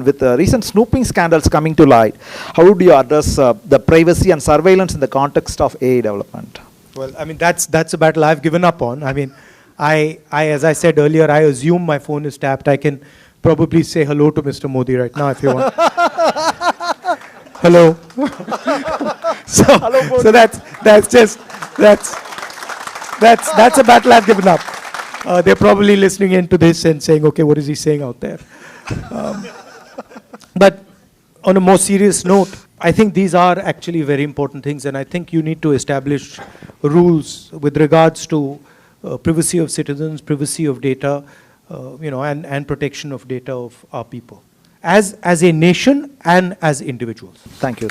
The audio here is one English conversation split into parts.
with recent snooping scandals coming to light, how would you address the privacy and surveillance in the context of AI development? Well, I mean, that's a battle I've given up on. I mean, as I said earlier, I assume my phone is tapped. I can probably say hello to Mr. Modi right now if you want. Hello. So that's a battle I've given up. They're probably listening into this and saying, okay, what is he saying out there? But on a more serious note, I think these are actually very important things, and I think you need to establish rules with regards to privacy of citizens, privacy of data, and protection of data of our people, as a nation and as individuals. Thank you.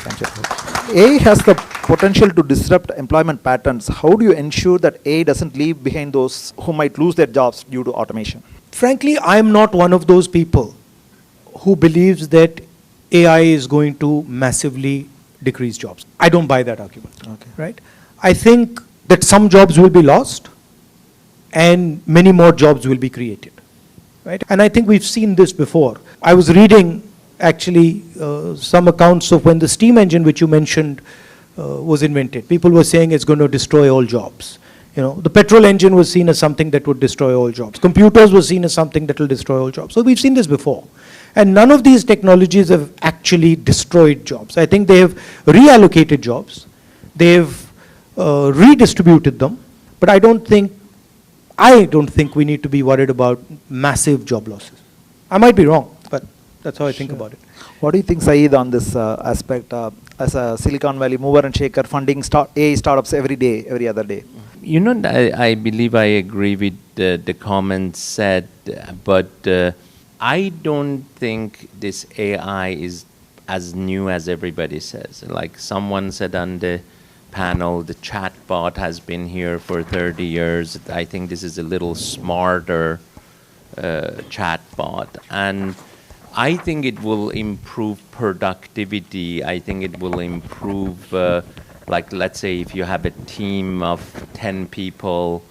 AI has the potential to disrupt employment patterns. How do you ensure that AI doesn't leave behind those who might lose their jobs due to automation? Frankly, I'm not one of those people who believes that AI is going to massively decrease jobs. I don't buy that argument. Okay. Right? I think that some jobs will be lost and many more jobs will be created. Right? And I think we've seen this before. I was reading actually some accounts of when the steam engine, which you mentioned, was invented. People were saying it's going to destroy all jobs. The petrol engine was seen as something that would destroy all jobs. Computers were seen as something that will destroy all jobs. So we've seen this before. And none of these technologies have actually destroyed jobs. I think they have reallocated jobs. They've redistributed them. But I don't think we need to be worried about massive job losses. I might be wrong, but that's how I think about it. What do you think, Saeed, on this aspect as a Silicon Valley mover and shaker, funding AI startups every day, every other day? I believe I agree with the comments said, but I don't think this AI is as new as everybody says. Like someone said on the panel, the chatbot has been here for 30 years. I think this is a little smarter chatbot. And I think it will improve productivity. I think it will improve, like let's say if you have a team of 10 people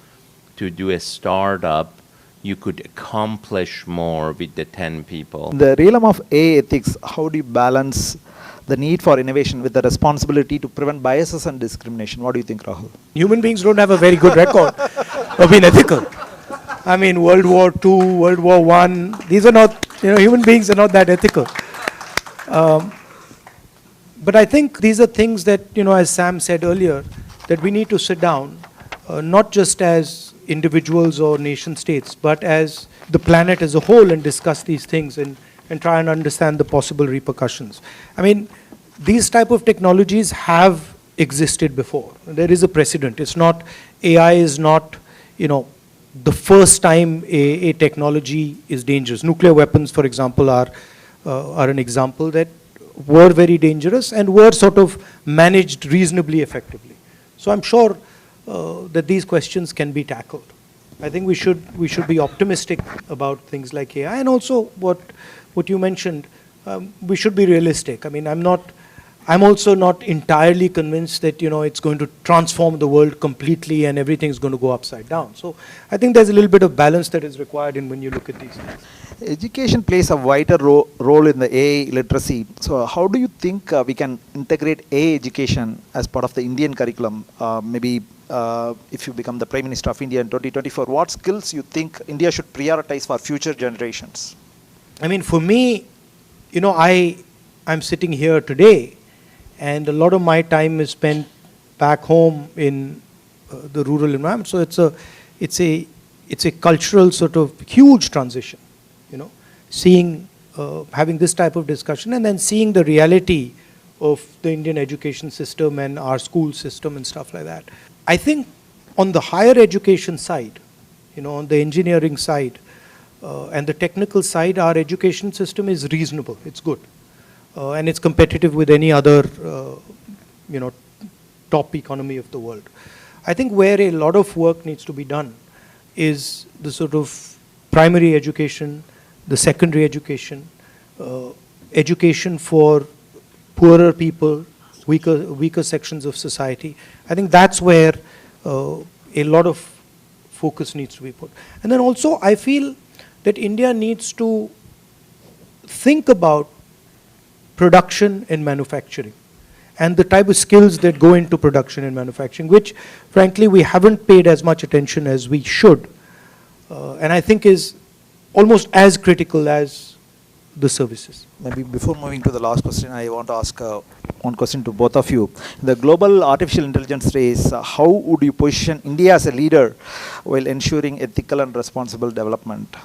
to do a startup, you could accomplish more with the 10 people. In the realm of AI ethics, how do you balance the need for innovation with the responsibility to prevent biases and discrimination? What do you think, Rahul? Human beings don't have a very good record of being ethical. I mean, World War II, World War I, these are not, human beings are not that ethical. But I think these are things that, as Sam said earlier, that we need to sit down, not just as individuals or nation states, but as the planet as a whole and discuss these things and try and understand the possible repercussions. I mean, these type of technologies have existed before. There is a precedent. It's not, AI is not, the first time a technology is dangerous. Nuclear weapons, for example, are an example that were very dangerous and were sort of managed reasonably effectively. So I'm sure that these questions can be tackled. I think we should be optimistic about things like AI, and also what you mentioned, we should be realistic. I mean, I'm also not entirely convinced that it's going to transform the world completely and everything's going to go upside down. So I think there's a little bit of balance that is required when you look at these things. Education plays a vital role in the AI literacy. So how do you think we can integrate AI education as part of the Indian curriculum? Maybe if you become the Prime Minister of India in 2024, what skills you think India should prioritize for future generations? I mean, for me, I'm sitting here today, and a lot of my time is spent back home in the rural environment. So it's a cultural sort of huge transition, seeing, having this type of discussion and then seeing the reality of the Indian education system and our school system and stuff like that. I think on the higher education side, on the engineering side and the technical side, our education system is reasonable. It's good. And it's competitive with any other, top economy of the world. I think where a lot of work needs to be done is the sort of primary education, the secondary education, education for poorer people, weaker sections of society. I think that's where a lot of focus needs to be put. And then also I feel that India needs to think about production and manufacturing and the type of skills that go into production and manufacturing, which frankly we haven't paid as much attention as we should, and I think is almost as critical as the services. Maybe before moving to the last question, I want to ask one question to both of you. In the global artificial intelligence race, how would you position India as a leader while ensuring ethical and responsible development?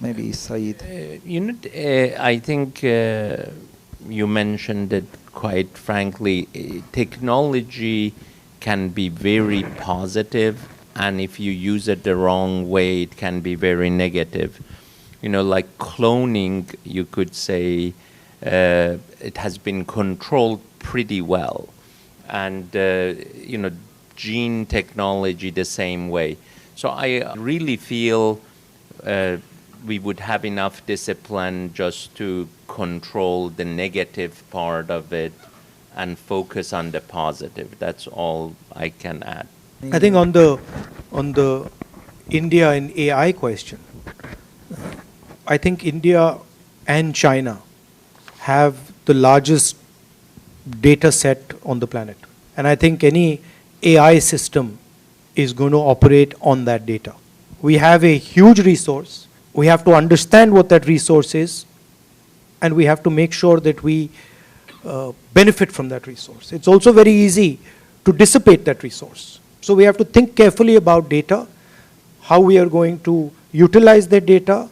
Maybe Saeed. I think you mentioned it quite frankly. Technology can be very positive, and if you use it the wrong way, it can be very negative. Like cloning, you could say it has been controlled pretty well. And, gene technology the same way. So I really feel we would have enough discipline just to control the negative part of it and focus on the positive. That's all I can add. I think on the India and AI question, I think India and China have the largest data set on the planet. And I think any AI system is going to operate on that data. We have a huge resource. We have to understand what that resource is, and we have to make sure that we benefit from that resource. It's also very easy to dissipate that resource. So we have to think carefully about data, how we are going to utilize that data,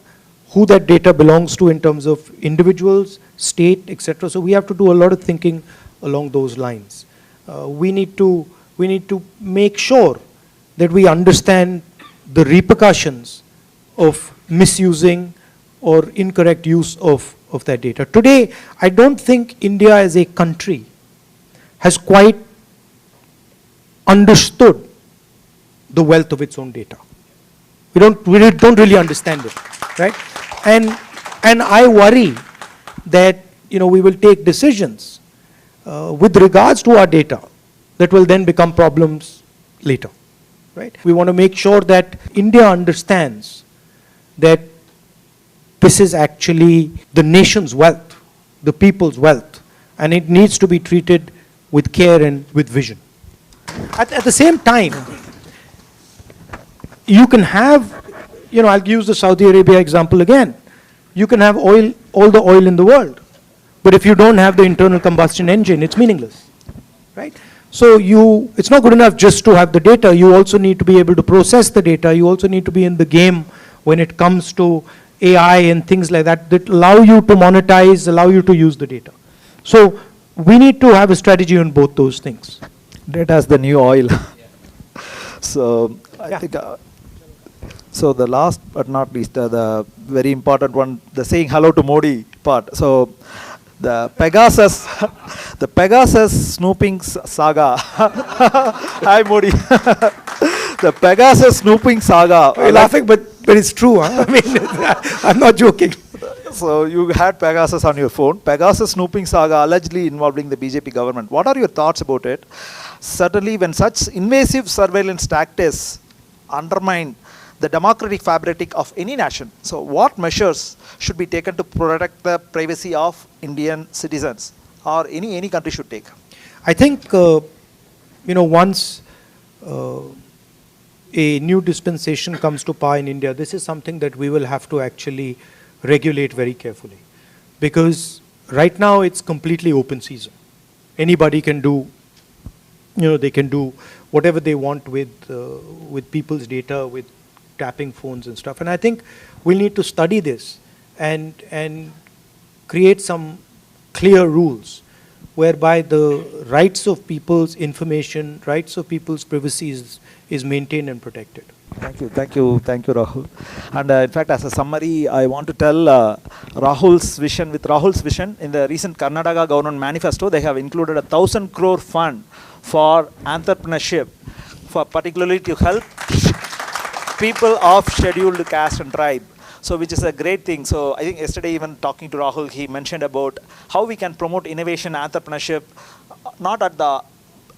who that data belongs to in terms of individuals, state, etc. So we have to do a lot of thinking along those lines. We need to make sure that we understand the repercussions of misusing or incorrect use of that data. Today, I don't think India as a country has quite understood the wealth of its own data. We don't really understand it, right? And I worry that we will take decisions with regards to our data that will then become problems later, right? We want to make sure that India understands that this is actually the nation's wealth, the people's wealth, and it needs to be treated with care and with vision. At the same time, you can have, I'll use the Saudi Arabia example again. You can have oil, all the oil in the world, but if you don't have the internal combustion engine, it's meaningless, right? So it's not good enough just to have the data. You also need to be able to process the data. You also need to be in the game when it comes to AI and things like that allow you to monetize, allow you to use the data. So we need to have a strategy on both those things. Data is the new oil. So I think, so the last but not least, the very important one, the saying hello to Modi part. So the Pegasus snooping saga. Hi Modi. The Pegasus snooping saga. You're laughing, but it's true. Huh? I mean, I'm not joking. So you had Pegasus on your phone. Pegasus snooping saga allegedly involving the BJP government. What are your thoughts about it? Certainly, when such invasive surveillance tactics undermine the democratic fabric of any nation, so what measures should be taken to protect the privacy of Indian citizens, or any country should take? I think once a new dispensation comes to power in India, this is something that we will have to actually regulate very carefully, because right now it's completely open season. Anybody can do, they can do whatever they want with people's data, with tapping phones and stuff. And I think we'll need to study this and create some clear rules whereby the rights of people's information, rights of people's privacy is maintained and protected. Thank you, Rahul. And in fact, as a summary, I want to tell Rahul's vision. With Rahul's vision, in the recent Karnataka government manifesto, they have included 1,000 crore fund for entrepreneurship, for particularly to help people of scheduled caste and tribe. So which is a great thing. So I think yesterday, even talking to Rahul, he mentioned about how we can promote innovation and entrepreneurship, not at the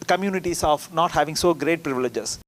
communities of not having so great privileges.